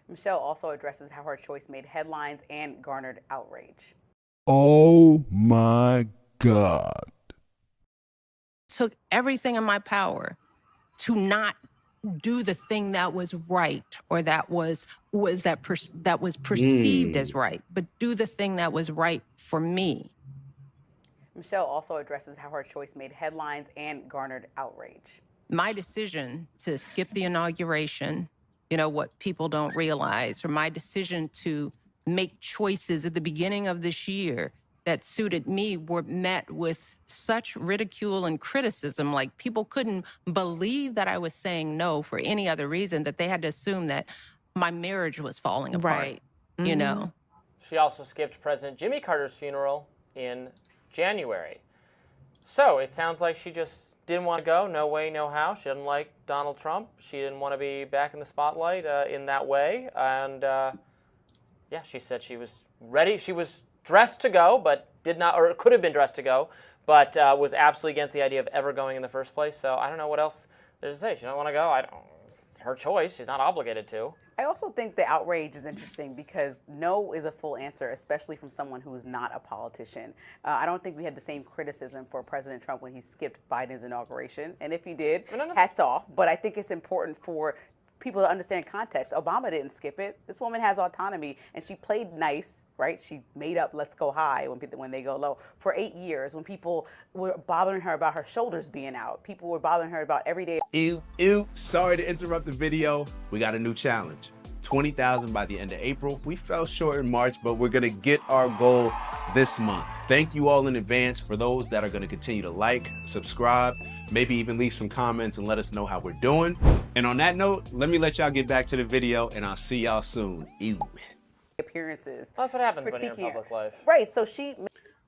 Michelle also addresses how her choice made headlines and garnered outrage. Oh my God. Took everything in my power to not do the thing that was right or that was perceived as right, but do the thing that was right for me. Michelle also addresses how her choice made headlines and garnered outrage. My decision to skip the inauguration, what people don't realize, or my decision to make choices at the beginning of this year that suited me were met with such ridicule and criticism. Like, people couldn't believe that I was saying no for any other reason, that they had to assume that my marriage was falling apart. Right. Mm-hmm. She also skipped President Jimmy Carter's funeral in January. So it sounds like she just didn't want to go. No way, no how. She didn't like Donald Trump. She didn't want to be back in the spotlight in that way. And yeah, she said she was ready. She was dressed to go, but did not, or could have been dressed to go, but was absolutely against the idea of ever going in the first place. So I don't know what else there's to say. She don't want to go. It's her choice. She's not obligated to. I also think the outrage is interesting because no is a full answer, especially from someone who is not a politician. I don't think we had the same criticism for President Trump when he skipped Biden's inauguration. And if he did, hats off. But I think it's important for people to understand context. Obama didn't skip it. This woman has autonomy, and she played nice, right? She made up "Let's Go High" when they go low for 8 years. When people were bothering her about her shoulders being out, people were bothering her about everyday. Ew. Sorry to interrupt the video. We got a new challenge. 20,000 by the end of April. We fell short in March, but we're gonna get our goal this month. Thank you all in advance for those that are gonna continue to like, subscribe, maybe even leave some comments and let us know how we're doing. And on that note, let me let y'all get back to the video and I'll see y'all soon. Ew. Appearances. That's what happens when you're in public life. Right, so she...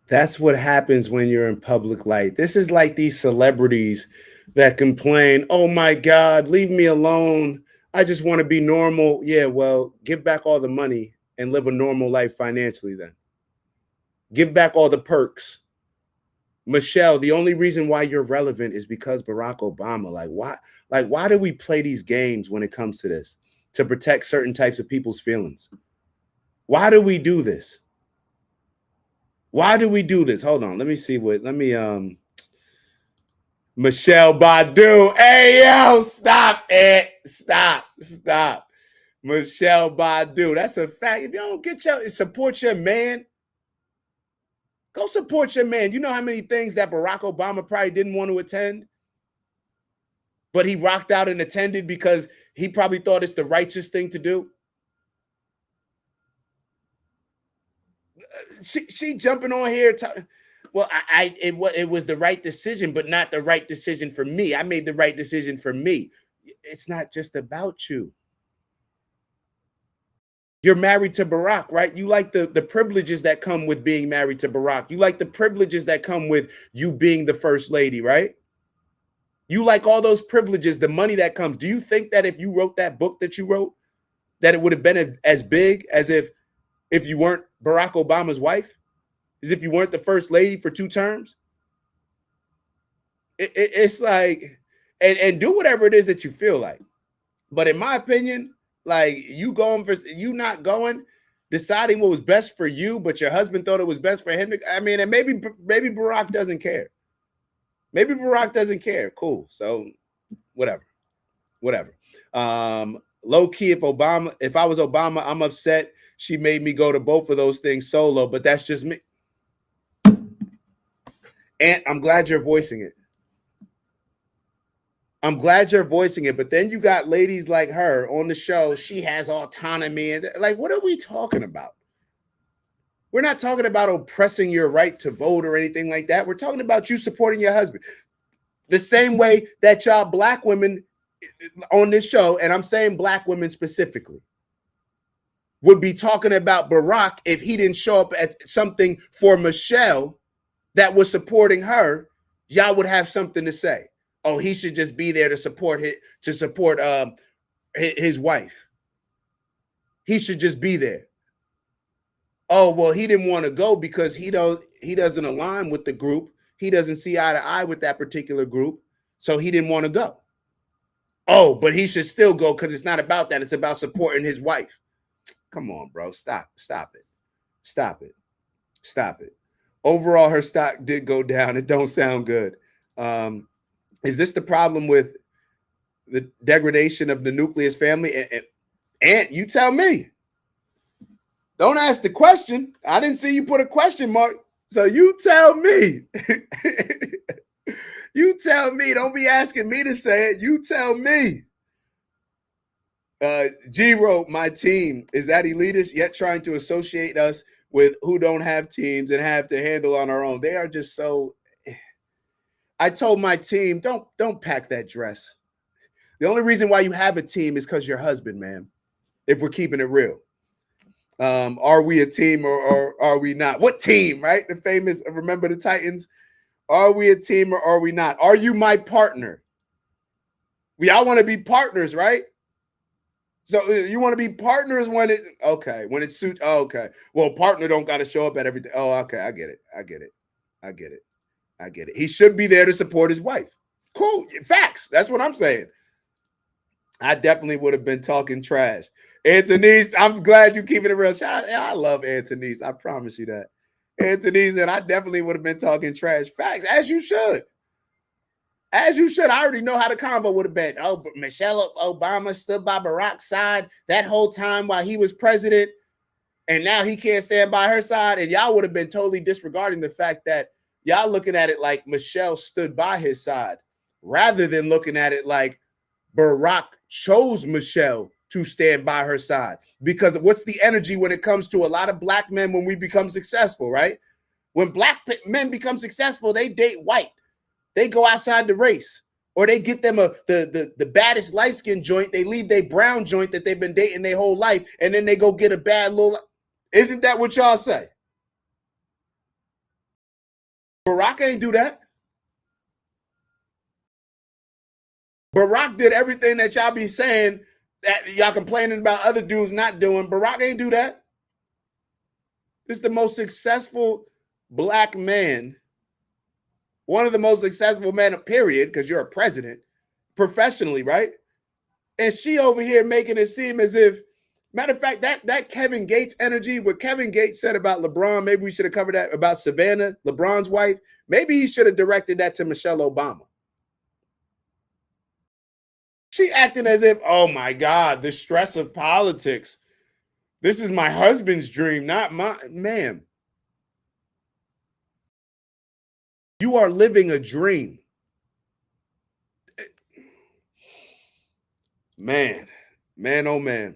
That's what happens when you're in public life. This is like these celebrities that complain, oh my God, leave me alone. I just want to be normal. Yeah, well, give back all the money and live a normal life financially then. Give back all the perks. Michelle, the only reason why you're relevant is because Barack Obama. Why do we play these games when it comes to this? To protect certain types of people's feelings. Why do we do this? Why do we do this? Hold on. Michelle Badu. Hey, yo, stop it. Stop. Michelle Badu. That's a fact. If you don't support your man, go support your man. You know how many things that Barack Obama probably didn't want to attend? But he rocked out and attended because he probably thought it's the righteous thing to do. She jumping on here. It was the right decision, but not the right decision for me. I made the right decision for me. It's not just about you. You're married to Barack, right? You like the privileges that come with being married to Barack. You like the privileges that come with you being the first lady, right? You like all those privileges, the money that comes. Do you think that if you wrote that book that you wrote, that it would have been as big as if you weren't Barack Obama's wife? As if you weren't the first lady for 2 terms? It's like, and do whatever it is that you feel like. But in my opinion, like, you not going, deciding what was best for you, but your husband thought it was best for him. And maybe Barack doesn't care. Maybe Barack doesn't care. Cool. So whatever. Low key, if I was Obama, I'm upset she made me go to both of those things solo, but that's just me. And I'm glad you're voicing it. But then you got ladies like her on the show. She has autonomy. And like, what are we talking about? We're not talking about oppressing your right to vote or anything like that. We're talking about you supporting your husband. The same way that y'all black women on this show, and I'm saying black women specifically, would be talking about Barack if he didn't show up at something for Michelle that was supporting her. Y'all would have something to say. Oh, he should just be there to support his wife. He should just be there. Oh, well, he didn't want to go because he doesn't align with the group. He doesn't see eye to eye with that particular group, so he didn't want to go. Oh, but he should still go because it's not about that. It's about supporting his wife. Come on, bro. Stop it. Overall, her stock did go down. It don't sound good. Is this the problem with the degradation of the nucleus family? And you tell me. Don't ask the question. I didn't see you put a question mark. So you tell me. You tell me. Don't be asking me to say it. You tell me. G wrote, my team is that elitist, yet trying to associate us with who don't have teams and have to handle on our own. They are just so. I told my team, don't pack that dress. The only reason why you have a team is because your husband, man. If we're keeping it real. Are we a team or are we not? What team, right? The famous, remember the Titans? Are we a team or are we not? Are you my partner? We all want to be partners, right? So you want to be partners when it, okay, when it suits, oh, okay. Well, partner don't got to show up at everything. Oh, okay, I get it. He should be there to support his wife. Cool, facts. That's what I'm saying. I definitely would have been talking trash. Anthony's, I'm glad you keeping it real. Shout out, I love Anthony's. I promise you that. Anthony's, and I definitely would have been talking trash. Facts, as you should. As you should. I already know how the combo would have been. Oh, but Michelle Obama stood by Barack's side that whole time while he was president, and now he can't stand by her side. And y'all would have been totally disregarding the fact that y'all looking at it like Michelle stood by his side, rather than looking at it like Barack chose Michelle to stand by her side. Because what's the energy when it comes to a lot of black men when we become successful, right? When black men become successful, they date white. They go outside the race, or they get them the baddest light-skinned joint. They leave their brown joint that they've been dating their whole life, and then they go get a bad little. Isn't that what y'all say? Barack ain't do that. Barack did everything that y'all be saying that y'all complaining about other dudes not doing. Barack ain't do that. This is the most successful black man. One of the most successful men, period, because you're a president, professionally, right? And she over here making it seem as if, matter of fact, that Kevin Gates energy, what Kevin Gates said about LeBron, maybe we should have covered that about Savannah, LeBron's wife. Maybe he should have directed that to Michelle Obama. She acting as if, oh my God, the stress of politics. This is my husband's dream, not my, ma'am. You are living a dream. Man, oh man.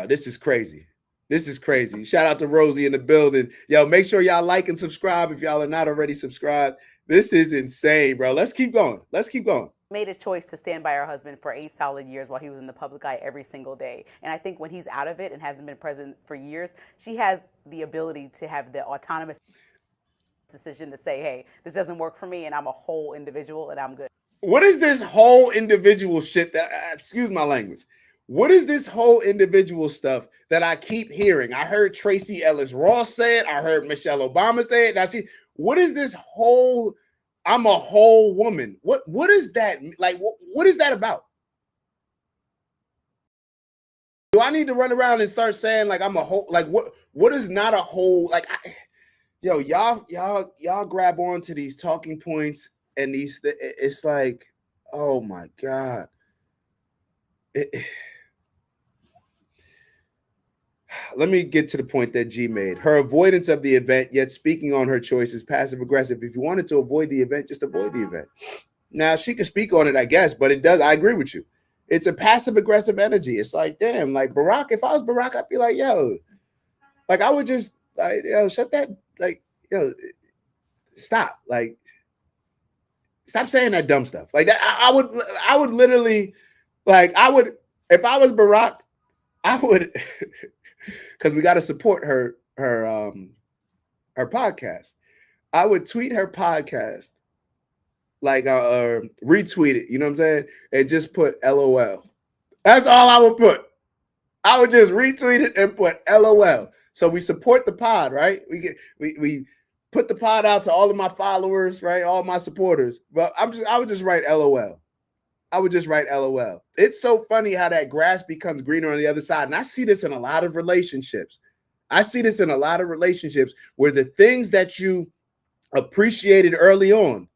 This is crazy. This is crazy. Shout out to Rosie in the building. Yo, make sure y'all like and subscribe if y'all are not already subscribed. This is insane, bro. Let's keep going. Made a choice to stand by her husband for 8 solid years while he was in the public eye every single day. And I think when he's out of it and hasn't been president for years, she has the ability to have the autonomous decision to say, hey, this doesn't work for me and I'm a whole individual and I'm good. What is this whole individual shit that, excuse my language. What is this whole individual stuff that I keep hearing? I heard Tracy Ellis Ross say it. I heard Michelle Obama say it. Now what is this whole, I'm a whole woman? What is that? Like, what is that about? Do I need to run around and start saying like I'm a whole, like what is not a whole, like, yo, y'all grab onto these talking points and these, it's like, oh my God. Let me get to the point that G made. Her avoidance of the event, yet speaking on her choice, is passive aggressive. If you wanted to avoid the event, just avoid the event. Now, she can speak on it, I guess, but it does. I agree with you. It's a passive aggressive energy. It's like, damn, like Barack, if I was Barack, I'd be like, yo, like I would just, like, yo, shut that, like, yo, stop. Like, stop saying that dumb stuff. Like that, I would literally, like, if I was Barack, I would, because we got to support her podcast. I would tweet her podcast, like retweet it, you know what I'm saying? And just put LOL. That's all I would put. I would just retweet it and put LOL. So we support the pod, right? We put the pod out to all of my followers, right? All my supporters. But I would just write LOL. I would just write LOL. It's so funny how that grass becomes greener on the other side. And I see this in a lot of relationships. I see this in a lot of relationships where the things that you appreciated early on,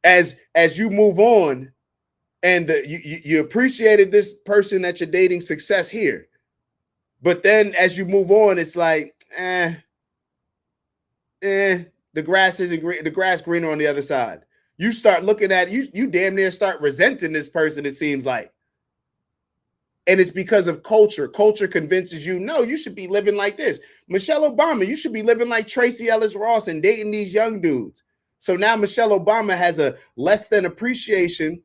as you move on, and you appreciated this person that you're dating success here, but then as you move on, it's like, the grass isn't green. The grass greener on the other side. You start looking at you damn near start resenting this person, it seems like. And it's because of culture. Culture convinces you, no, you should be living like this. Michelle Obama, you should be living like Tracy Ellis Ross and dating these young dudes. So now Michelle Obama has a less than appreciation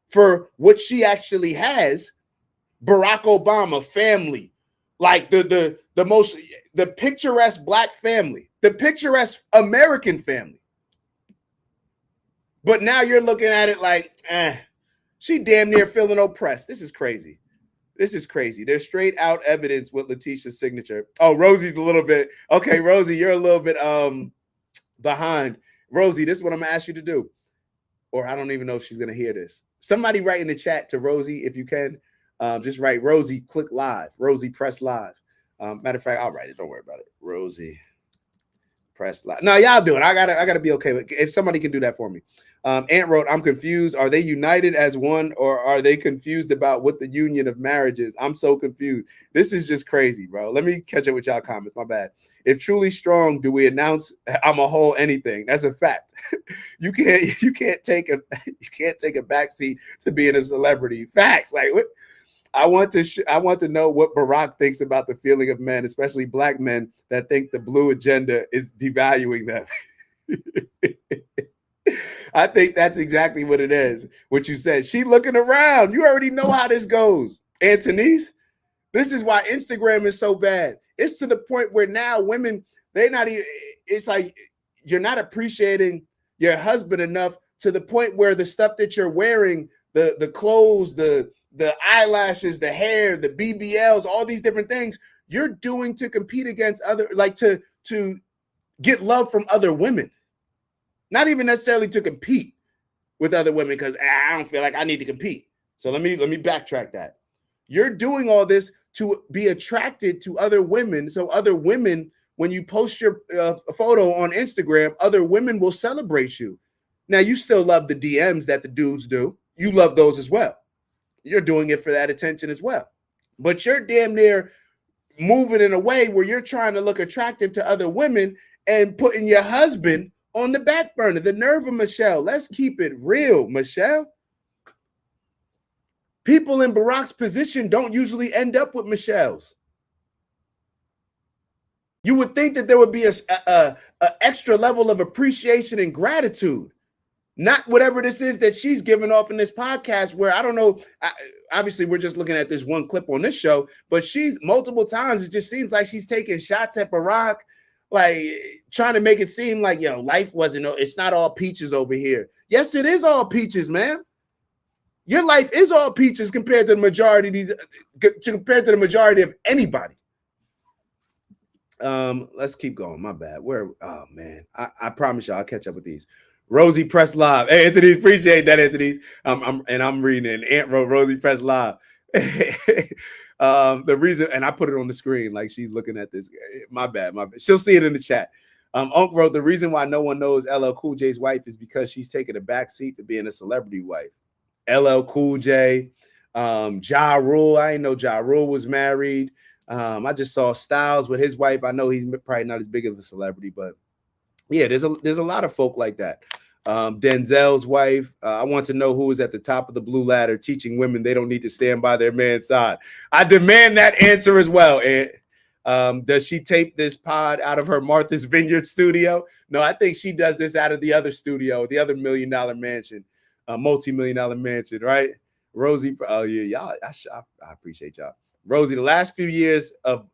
for what she actually has. Barack Obama, family, like the picturesque black family, the picturesque American family. But now you're looking at it like, she damn near feeling oppressed. This is crazy. This is crazy. There's straight out evidence with Letitia's signature. Oh, Rosie's a little bit. Okay, Rosie, you're a little bit behind. Rosie, this is what I'm gonna ask you to do. Or I don't even know if she's gonna hear this. Somebody write in the chat to Rosie if you can. Just write Rosie, click live. Rosie, press live. Matter of fact, I'll write it. Don't worry about it. Rosie, press live. No, y'all do it. I gotta be okay with it. If somebody can do that for me. Ant wrote, I'm confused. Are they united as one, or are they confused about what the union of marriage is? I'm so confused. This is just crazy, bro. Let me catch up with y'all comments. My bad. If truly strong, do we announce I'm a whole anything? That's a fact. You can't take a backseat to being a celebrity. Facts. Like what? I want to know what Barack thinks about the feeling of men, especially black men, that think the blue agenda is devaluing them. I think that's exactly what it is. What you said. She looking around. You already know how this goes, Anthony's. This is why Instagram is so bad. It's to the point where now women, they're not even, it's like you're not appreciating your husband enough to the point where the stuff that you're wearing, the clothes, the eyelashes, the hair, the BBLs, all these different things you're doing to compete against other, like to get love from other women. Not even necessarily to compete with other women, because I don't feel like I need to compete. So let me backtrack that. You're doing all this to be attracted to other women. So other women, when you post your photo on Instagram, other women will celebrate you. Now, you still love the DMs that the dudes do. You love those as well. You're doing it for that attention as well. But you're damn near moving in a way where you're trying to look attractive to other women and putting your husband on the back burner. The nerve of Michelle. Let's keep it real, Michelle. People in Barack's position don't usually end up with Michelle's. You would think that there would be a extra level of appreciation and gratitude. Not whatever this is that she's giving off in this podcast, where I don't know. Obviously, we're just looking at this one clip on this show, but she's multiple times. It just seems like she's taking shots at Barack, like trying to make it seem like, life wasn't, it's not all peaches over here. Yes, it is all peaches, man. Your life is all peaches compared to the majority of these, compared to the majority of anybody. Let's keep going. My bad. Oh man, I promise y'all I'll catch up with these. Rosie press live. Hey, Anthony, appreciate that, Anthony. I'm reading it. Aunt wrote Rosie press live. The reason, and I put it on the screen like she's looking at this. My bad. She'll see it in the chat. Unc wrote, the reason why no one knows LL Cool J's wife is because she's taking a back seat to being a celebrity wife. LL Cool J, Ja Rule. I didn't know Ja Rule was married. I just saw Styles with his wife. I know he's probably not as big of a celebrity, but yeah, there's a lot of folk like that. Denzel's wife. I want to know who is at the top of the blue ladder teaching women they don't need to stand by their man's side. I demand that answer as well. And does she tape this pod out of her Martha's Vineyard studio? No, I think she does this out of the other studio, the other $1 million mansion, multi-million-dollar mansion, right? Rosie, oh yeah, y'all, I appreciate y'all. Rosie, the last few years of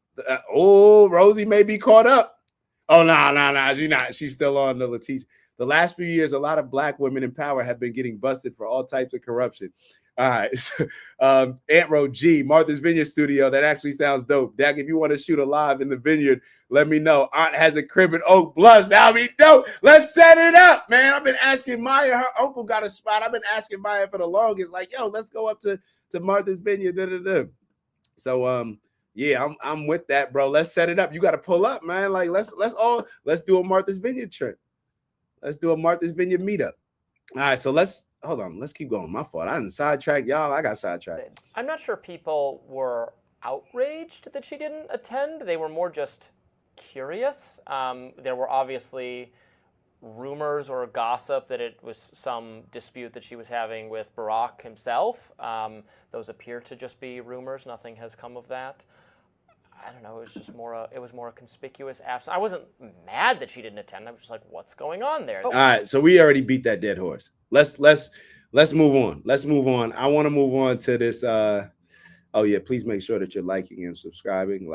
Rosie may be caught up. Oh no, she's not. She's still on the Letitia. The last few years, a lot of black women in power have been getting busted for all types of corruption. All right. Ant Row G, Martha's Vineyard Studio. That actually sounds dope. Dak, if you want to shoot a live in the vineyard, let me know. Aunt has a crib in Oak Bluffs. That'll be dope. Let's set it up, man. I've been asking Maya. Her uncle got a spot. I've been asking Maya for the longest. Like, yo, let's go up to Martha's Vineyard. Da, da, da. So, yeah, I'm with that, bro. Let's set it up. You got to pull up, man. Like, let's do a Martha's Vineyard trip. Let's do a Martha's Vineyard meetup. All right, so hold on. Let's keep going. My fault. I didn't sidetrack y'all. I got sidetracked. I'm not sure people were outraged that she didn't attend. They were more just curious. There were obviously rumors or gossip that it was some dispute that she was having with Barack himself. Those appear to just be rumors. Nothing has come of that. I don't know. It was just more a conspicuous absence. I wasn't mad that she didn't attend. I was just like, what's going on there? All right, so we already beat that dead horse. Let's move on. Let's move on. I want to move on to this. Oh yeah, please make sure that you're liking and subscribing.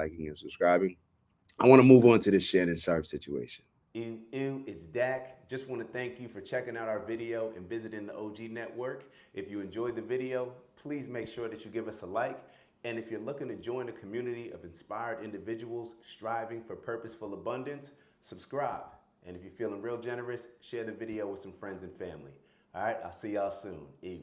I want to move on to this Shannon Sharp situation. It's Dak. Just want to thank you for checking out our video and visiting the OG Network. If you enjoyed the video, please make sure that you give us a like. And if you're looking to join a community of inspired individuals striving for purposeful abundance, subscribe. And if you're feeling real generous, share the video with some friends and family. All right, I'll see y'all soon. Ew.